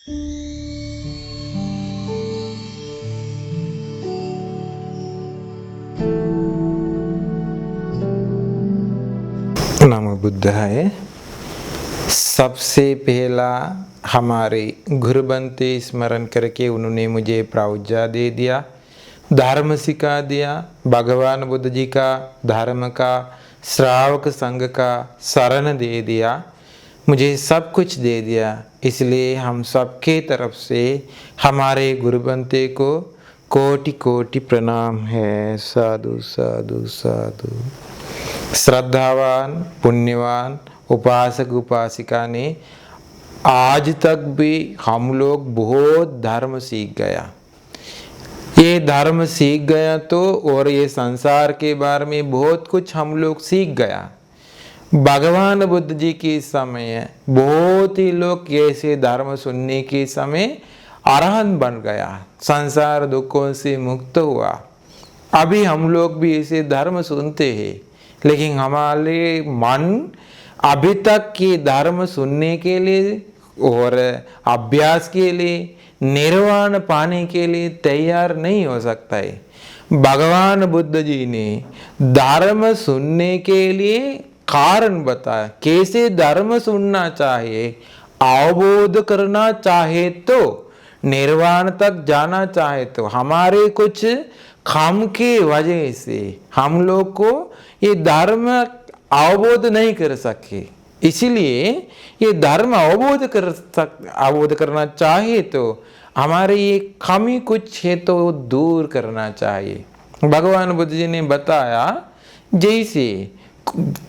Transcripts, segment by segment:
नमो बुद्धाय। सबसे पहला हमारे गुरु बनते स्मरण करके उन्होंने मुझे प्रौज्ञा दे दिया, धर्म सिखा दिया, भगवान बुद्ध जी का धर्म का श्रावक संघ का शरण दे दिया, मुझे सब कुछ दे दिया। इसलिए हम सबके तरफ से हमारे गुरु बनते को कोटि कोटि प्रणाम है। साधु साधु साधु। श्रद्धावान पुण्यवान उपासक उपासिका ने आज तक भी हम लोग बहुत धर्म सीख गया। ये धर्म सीख गया तो और ये संसार के बारे में बहुत कुछ हम लोग सीख गया। भगवान बुद्ध जी के समय बहुत ही लोग ऐसे धर्म सुनने के समय अरहंत बन गया, संसार दुखों से मुक्त हुआ। अभी हम लोग भी ऐसे धर्म सुनते हैं, लेकिन हमारे मन अभी तक के धर्म सुनने के लिए और अभ्यास के लिए, निर्वाण पाने के लिए तैयार नहीं हो सकता है। भगवान बुद्ध जी ने धर्म सुनने के लिए कारण बताया, कैसे धर्म सुनना चाहिए, अवबोध करना चाहे तो, निर्वाण तक जाना चाहे तो। हमारे कुछ काम के वजह से हम लोग को ये धर्म अवबोध नहीं कर सके, इसीलिए ये धर्म अवबोध करना चाहे तो हमारे ये कमी कुछ है तो दूर करना चाहिए। भगवान बुद्ध जी ने बताया, जैसे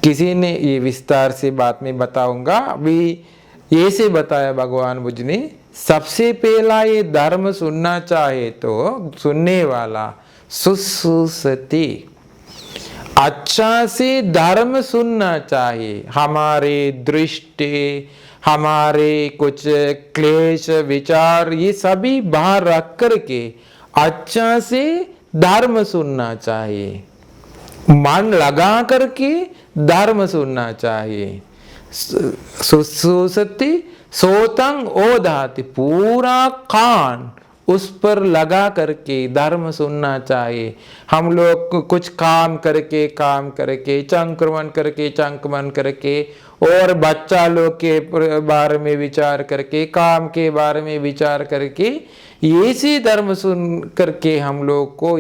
किसी ने, ये विस्तार से बात में बताऊंगा, अभी ऐसे बताया भगवान बुद्ध ने, सबसे पहला ये धर्म सुनना चाहे तो सुनने वाला सुश्रुति, अच्छा से धर्म सुनना चाहिए। हमारे दृष्टि, हमारे कुछ क्लेश विचार, ये सभी बाहर रख करके अच्छा से धर्म सुनना चाहिए। मन लगा करके धर्म सुनना चाहिए। सुश्रुति सोतंग ओधाति, पूरा कान उस पर लगा करके धर्म सुनना चाहिए। हम लोग कुछ काम करके चंक्रमण करके और बच्चा लोग के बारे में विचार करके, काम के बारे में विचार करके, ऐसे धर्म सुन करके हम लोग को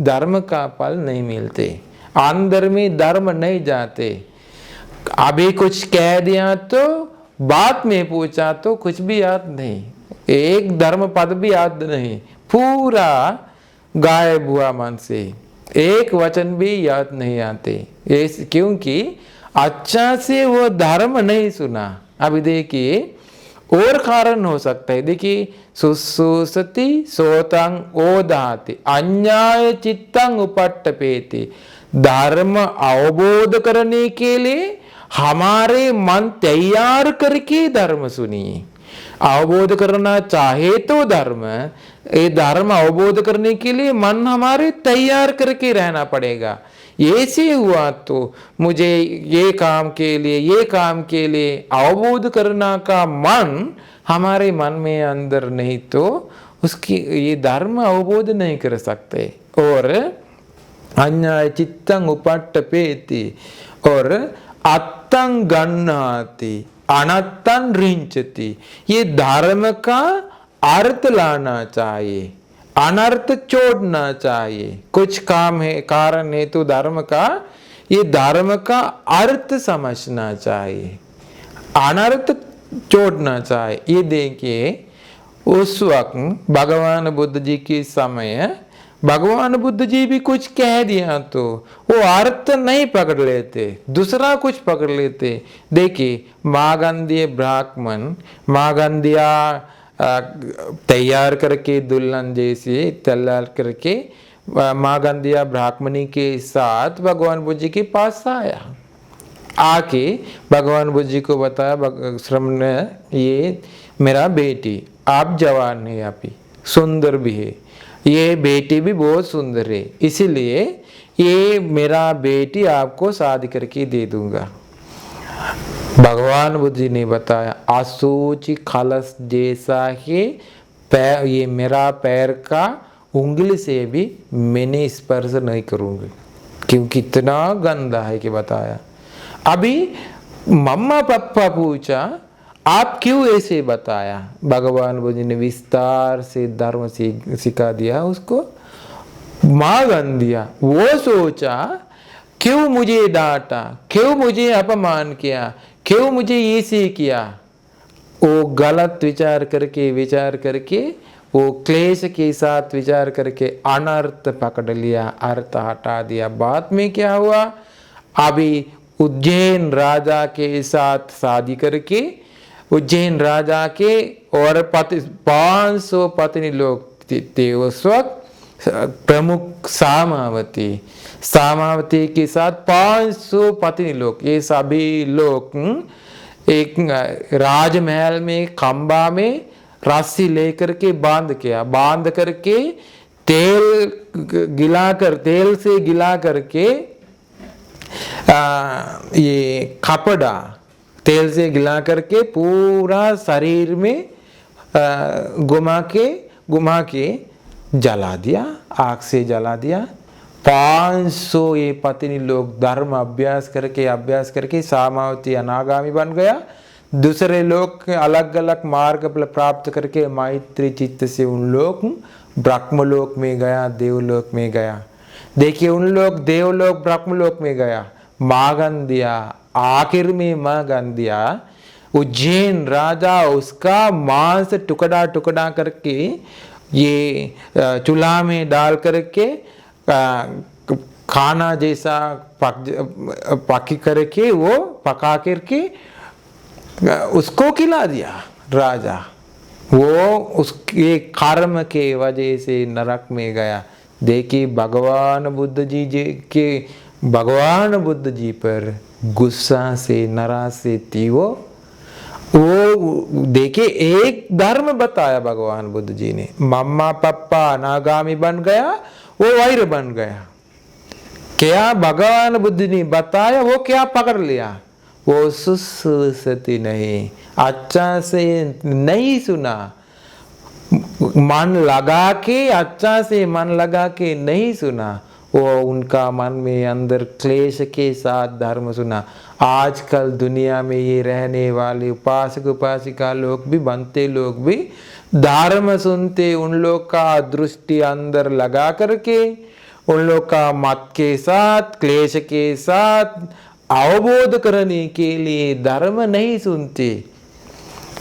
धर्म का फल नहीं मिलते, अंदर में धर्म नहीं जाते। अभी कुछ कह दिया तो बात में पूछा तो कुछ भी याद नहीं, एक धर्म पद भी याद नहीं, पूरा गायब हुआ मन से, एक वचन भी याद नहीं आते, क्योंकि अच्छा से वो धर्म नहीं सुना। अभी देखिए और कारण हो सकता है, देखिए सुश्रुति सोतंग ओदाति अन्याय चित्तंग उपट्टपेति, धर्म अवबोध करने के लिए हमारे मन तैयार करके धर्म सुनिए। अवबोध करना चाहे तो धर्म, ये धर्म अवबोध करने के लिए मन हमारे तैयार करके रहना पड़ेगा। ऐसे हुआ तो मुझे ये काम के लिए अवबोध करना का मन हमारे मन में अंदर नहीं तो उसकी ये धर्म अवबोध नहीं कर सकते। और अन्याय चित्तंग उपट्टपेति और अत्तंग गन्नाति अनत्तन रिंचति, ये धर्म का अर्थ लाना चाहिए, अनर्थ छोड़ना चाहिए। कुछ काम है, कारण है तो धर्म का, ये धर्म का अर्थ समझना चाहिए, अनर्थ छोड़ना चाहिए। ये देखिए उस वक्त भगवान बुद्ध जी के समय भगवान बुद्ध जी भी कुछ कह दिया तो वो अर्थ नहीं पकड़ लेते, दूसरा कुछ पकड़ लेते। देखिए मागंधीय ब्राह्मण, मागंधिया तैयार करके दुल्हन जैसे तैयार करके मागंधिया ब्राह्मणी के साथ भगवान बुद्ध जी के पास आया, आके भगवान बुद्ध जी को बताया, श्रमण ये मेरा बेटी, आप जवान है, आप सुंदर भी है, ये बेटी भी बहुत सुंदर है, इसीलिए ये मेरा बेटी आपको शादी करके दे दूंगा। भगवान बुद्ध जी ने बताया असोची खलस जैसा ही पैर, ये मेरा पैर का उंगली से भी मैंने स्पर्श नहीं करूंगी, क्योंकि इतना गंदा है कि बताया। अभी मम्मा पापा पूछा आप क्यों ऐसे बताया, भगवान बुद्ध जी ने विस्तार से धर्म सिखा दिया उसको। मां गंदिया वो सोचा क्यों मुझे डांटा, क्यों मुझे अपमान किया, क्यों मुझे ऐसे किया। वो गलत विचार करके वो क्लेश के साथ विचार करके अनर्थ पकड़ लिया, अर्थ हटा दिया। बाद में क्या हुआ, अभी उज्जैन राजा के साथ शादी करके उज्जैन राजा के और 500 पत्नी लोग थे उस वक्त। प्रमुख सामावती के साथ 500 पत्नी लोग, ये सभी लोग एक राजमहल में खंबा में रस्सी लेकर के बांध करके तेल से गिला करके ये कपड़ा तेल से गिला करके पूरा शरीर में घुमा के जला दिया, आग से जला दिया। 500 ये पत्नी लोग धर्म अभ्यास करके सामावती अनागामी बन गया। दूसरे लोग अलग अलग मार्ग प्राप्त करके मैत्री चित्त से उन लोग ब्रह्मलोक में गया, देवलोक में गया। देखिए उन लोग देवलोक ब्रह्मलोक में गया, मागन दिया, आखिर में मागन दिया। उज्जैन राजा उसका मांस टुकड़ा टुकड़ा करके ये चूल्हा में डाल करके खाना जैसा पकी करके वो पका करके उसको खिला दिया राजा। वो उसके कर्म के वजह से नरक में गया। देखिए भगवान बुद्ध जी पर गुस्सा से नाराज से थी वो देखिए एक धर्म बताया भगवान बुद्ध जी ने। मम्मा पापा अनागामी बन गया, वो वैर बन गया। क्या भगवान बुद्ध ने बताया वो क्या पकड़ लिया, वो सुसती नहीं, अच्छा से नहीं सुना, मन लगा के नहीं सुना। वो उनका मन में अंदर क्लेश के साथ धर्म सुना। आजकल दुनिया में ये रहने वाले उपासक उपासिका लोग भी बनते लोग भी धर्म सुनते, उन लोग का दृष्टि अंदर लगा करके उन लोग का मत के साथ क्लेश के साथ अवबोध करने के लिए धर्म नहीं सुनते।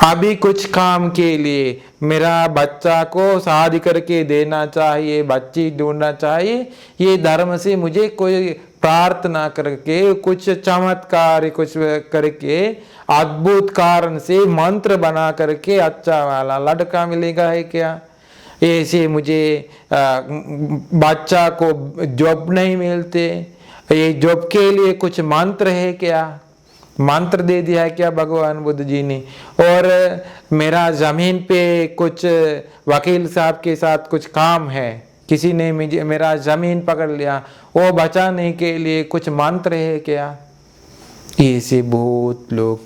अभी कुछ काम के लिए मेरा बच्चा को शादी करके देना चाहिए, बच्ची ढूंढना चाहिए, ये धर्म से मुझे कोई प्रार्थना करके कुछ चमत्कार कुछ करके अद्भुत कारण से मंत्र बना करके अच्छा वाला लड़का मिलेगा है क्या, ऐसे मुझे बच्चा को जॉब नहीं मिलते, ये जॉब के लिए कुछ मंत्र है क्या, मंत्र दे दिया है क्या भगवान बुद्ध जी ने। और मेरा जमीन पे कुछ वकील साहब के साथ कुछ काम है, किसी ने मेरा जमीन पकड़ लिया, वो बचाने के लिए कुछ मंत्र है क्या। ऐसे बहुत लोग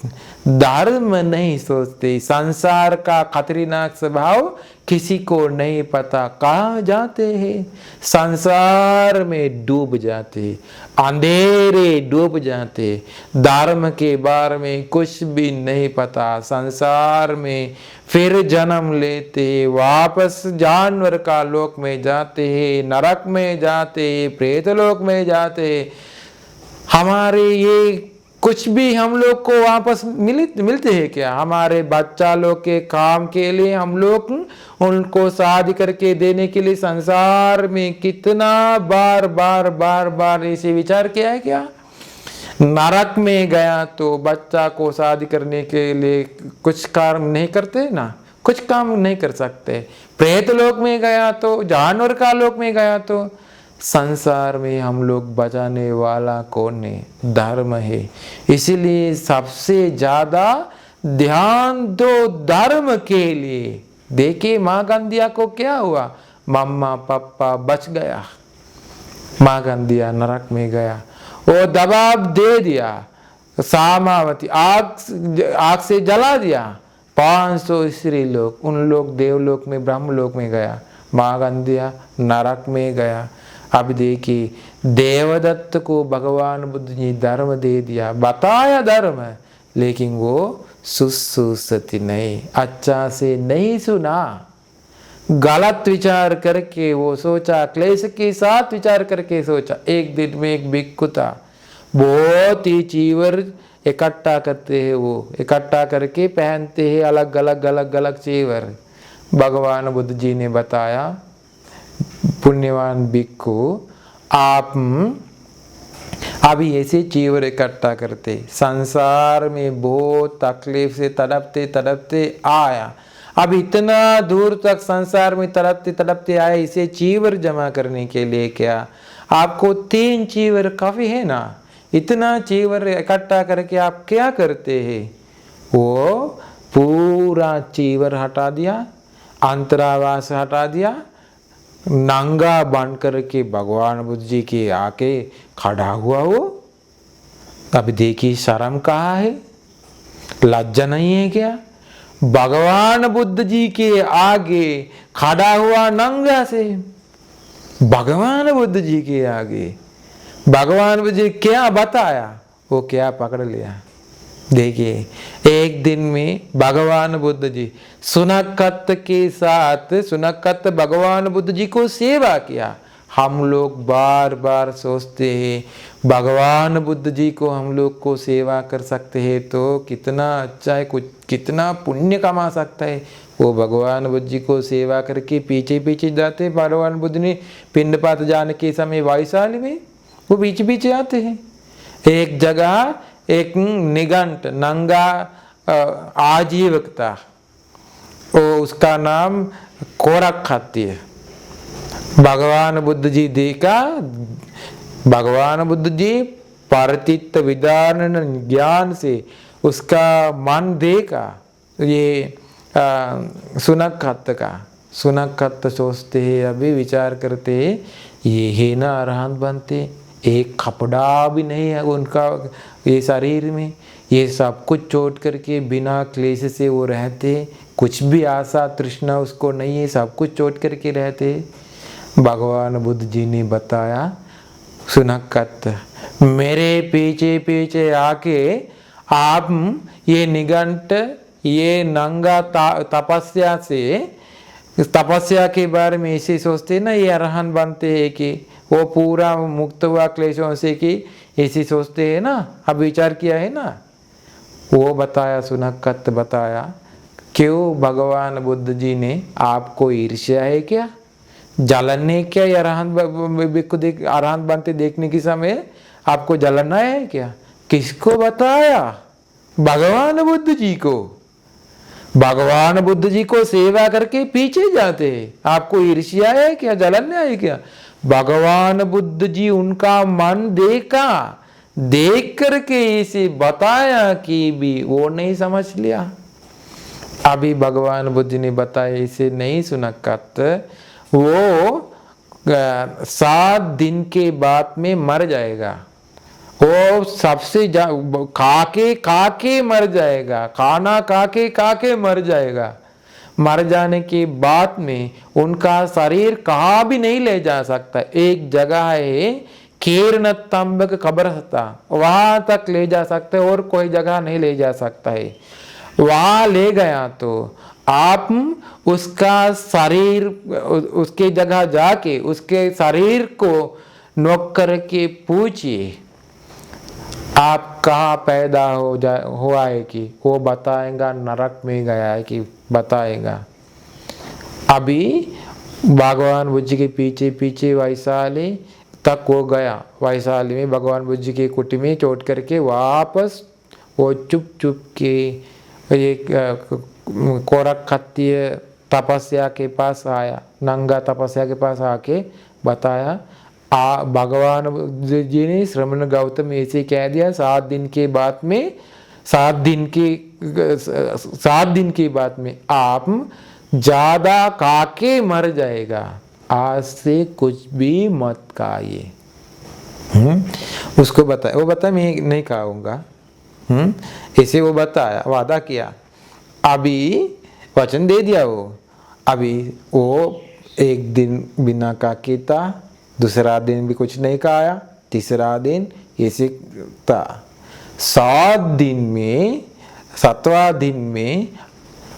धर्म नहीं सोचते। संसार का खतरनाक स्वभाव किसी को नहीं पता, कहाँ जाते हैं, संसार में डूब जाते, अंधेरे डूब जाते, धर्म के बारे में कुछ भी नहीं पता, संसार में फिर जन्म लेते, वापस जानवर का लोक में जाते हैं, नरक में जाते, प्रेतलोक में जाते। हमारे ये कुछ भी हम लोग को वापस मिलते हैं क्या। हमारे बच्चा लोग के काम के लिए हम लोग उनको शादी करके देने के लिए संसार में कितना बार बार बार बार ऐसे विचार किया है क्या। नरक में गया तो बच्चा को शादी करने के लिए कुछ काम नहीं करते ना, कुछ काम नहीं कर सकते। प्रेत लोक में गया तो, जानवर का लोक में गया तो, संसार में हम लोग बचाने वाला कौन है, धर्म है। इसीलिए सबसे ज्यादा ध्यान दो धर्म के लिए। देखिए माँ गंधिया को क्या हुआ, मम्मा पापा बच गया, माँ गंधिया नरक में गया, वो दबाव दे दिया, सामावती आग से जला दिया। 500 स्त्री लोग, उन लोग देवलोक में ब्रह्मलोक में गया, मागंधिया नरक में गया। अब देखिए देवदत्त को भगवान बुद्ध जी धर्म दे दिया, बताया धर्म, लेकिन वो सुसुसति नहीं, अच्छा से नहीं सुना, गलत विचार करके वो सोचा, क्लेश के साथ विचार करके सोचा। एक दिन में एक भिक्षु था, बहुत ही चीवर इकट्ठा करते हैं, वो इकट्ठा करके पहनते हैं अलग अलग चीवर। भगवान बुद्ध जी ने बताया, पुण्यवान भिक्षु आप अभी ऐसे चीवर इकट्ठा करते, संसार में बहुत तकलीफ से तड़पते आया, अब इतना दूर तक संसार में तड़पते आए, इसे चीवर जमा करने के लिए क्या आपको 3 चीवर काफी है ना? इतना चीवर इकट्ठा करके आप क्या करते हैं? वो पूरा चीवर हटा दिया, अंतरावास हटा दिया, नंगा बन करके भगवान बुद्ध जी के आके खड़ा हुआ वो। अब देखिए शर्म कहाँ है, लज्जा नहीं है क्या? भगवान बुद्ध जी के आगे खड़ा हुआ नंगा से, भगवान बुद्ध जी के आगे भगवान बुद्ध जी क्या बताया, वो क्या पकड़ लिया। देखिए एक दिन में भगवान बुद्ध जी सुनक्कत के साथ, सुनक्कत भगवान बुद्ध जी को सेवा किया। हम लोग बार बार सोचते हैं भगवान बुद्ध जी को हम लोग को सेवा कर सकते हैं तो कितना अच्छा है, कुछ कितना पुण्य कमा सकता है। वो भगवान बुद्ध जी को सेवा करके पीछे पीछे जाते। भगवान बुद्ध ने पिंडपात जाने के समय वायुशाली में वो पीछे पीछे आते हैं। एक जगह एक निगंट नंगा आजीवक था, उसका नाम कोरखत्य। भगवान बुद्ध जी देखा, भगवान बुद्ध जी पारतित्व विधान ज्ञान से उसका मन देखा। ये सुनक्कत का, सुनक्कत सोचते हैं, अभी विचार करते हैं ये है ना अरहंत बनते, एक कपड़ा भी नहीं है उनका ये शरीर में, ये सब कुछ छोड़ करके बिना क्लेश से वो रहते, कुछ भी आशा तृष्णा उसको नहीं है, सब कुछ छोड़ करके रहते। भगवान बुद्ध जी ने बताया, सुनक्कत मेरे पीछे पीछे आके आप ये निगंट ये नंगा तपस्या से, तपस्या के बारे में ऐसे सोचते ना ये अरहंत बनते हैं कि वो पूरा मुक्त हुआ क्लेशों से कि ऐसे सोचते हैं ना। अब विचार किया है ना, वो बताया सुनक्कत बताया क्यों भगवान बुद्ध जी ने आपको ईर्ष्या है क्या, जलन है क्या? अरहंत बनते देखने के समय आपको जलना है क्या? किसको बताया? भगवान बुद्ध जी को। भगवान बुद्ध जी को सेवा करके पीछे जाते, आपको ईर्ष्या है क्या, जलन है क्या? भगवान बुद्ध जी उनका मन देखा, देख करके इसे बताया कि भी वो नहीं समझ लिया। अभी भगवान बुद्ध ने बताया इसे नहीं सुनक्कत, वो 7 दिन के बाद में मर जाएगा, वो सबसे खाके मर जाएगा, खाना खाके मर जाएगा। मर जाने के बाद में उनका शरीर कहाँ भी नहीं ले जा सकता। एक जगह है केरन तंबक कब्रस्ता, वहां तक ले जा सकते और कोई जगह नहीं ले जा सकता है। वहां ले गया तो आप उसका शरीर, उसके जगह जाके उसके शरीर को नोक करके पूछिए आप कहाँ पैदा हुआ है कि वो बताएगा, नरक में गया है कि बताएगा। अभी भगवान बुद्ध जी के पीछे पीछे वैशाली तक वो गया, वैशाली में भगवान बुद्ध जी की कुटी में चोट करके वापस वो चुप चुप के एक कोरखत्य तपस्या के पास आया, नंगा तपस्या के पास आके बताया भगवान जी ने श्रमण गौतम ऐसे कह दिया 7 दिन के बाद में, 7 दिन के बाद में आप ज्यादा खाके मर जाएगा, आज से कुछ भी मत खाइए। उसको बताया, वो बताया मैं नहीं खाऊंगा, इसे वो बताया, वादा किया, अभी वचन दे दिया वो। अभी वो एक दिन बिना काके था, दूसरा दिन भी कुछ नहीं खाया, तीसरा दिन ऐसे था। 7 दिन में, 7वां दिन में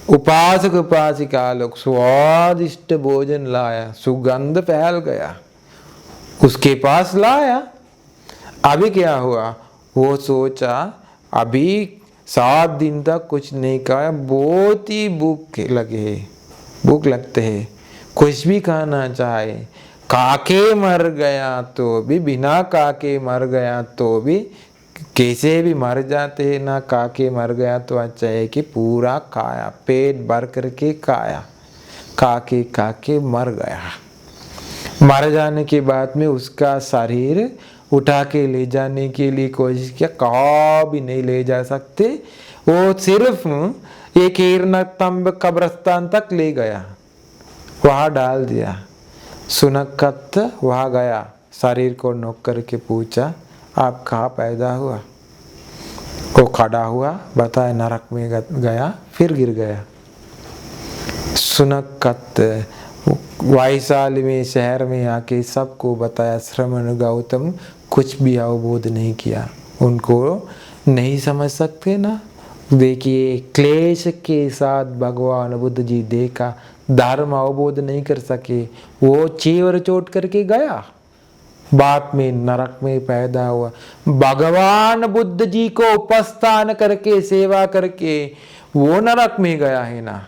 उपासक उपासिका लोग स्वादिष्ट भोजन लाया, सुगंध फैल गया, उसके पास लाया। अभी क्या हुआ, वो सोचा अभी 7 दिन तक कुछ नहीं खाया, बहुत ही भूख लगते है, कुछ भी खाना चाहे। काके मर गया तो भी, बिना काके मर गया तो भी, कैसे भी मर जाते हैं ना, काके मर गया तो अच्छा है कि पूरा खाया, पेट भर करके खाया। काके काके मर गया, मर जाने के बाद में उसका शरीर उठा के ले जाने के लिए कोशिश किया, कहाँ भी नहीं ले जा सकते। वो सिर्फ एक हीरनस्तंभ कब्रिस्तान तक ले गया, वहाँ डाल दिया। सुनकत वहाँ गया, शरीर को नोक करके पूछा, आप कहाँ पैदा हुआ? वो खड़ा हुआ, बताया नरक में गया, फिर गिर गया। सुनकत वैशाली में, शहर में आके सबको बताया, श्रमण गौतम कुछ भी अवबोध नहीं किया, उनको नहीं समझ सकते ना। देखिए क्लेश के साथ भगवान बुद्ध जी देखा, धर्म अवबोध नहीं कर सके, वो चीवर चोट करके गया, बाद में नरक में पैदा हुआ। भगवान बुद्ध जी को उपस्थान करके, सेवा करके वो नरक में गया है ना।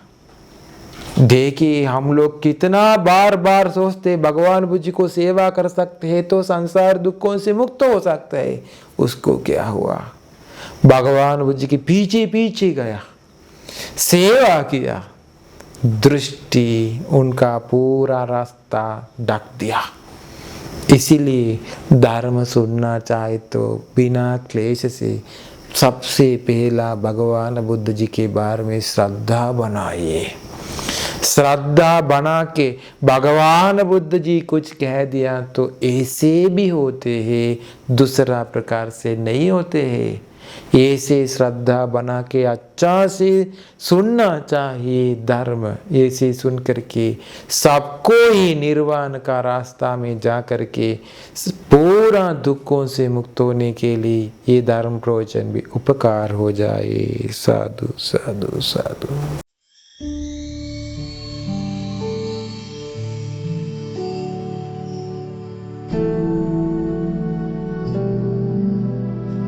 देखिए हम लोग कितना बार बार सोचते भगवान बुद्ध जी को सेवा कर सकते हैं तो संसार दुखों से मुक्त हो सकता है, उसको क्या हुआ, भगवान बुद्ध जी के पीछे पीछे गया, सेवा किया, दृष्टि उनका पूरा रास्ता ढक दिया। इसीलिए धर्म सुनना चाहे तो बिना क्लेश से सबसे पहला भगवान बुद्ध जी के बारे में श्रद्धा बनाइए। श्रद्धा बना के भगवान बुद्ध जी कुछ कह दिया तो ऐसे भी होते हैं, दूसरा प्रकार से नहीं होते हैं। ऐसे श्रद्धा बना के अच्छा से सुनना चाहिए धर्म, ऐसे सुन करके सबको ही निर्वाण का रास्ता में जा करके पूरा दुखों से मुक्त होने के लिए ये धर्म प्रवचन भी उपकार हो जाए। साधु साधु साधु।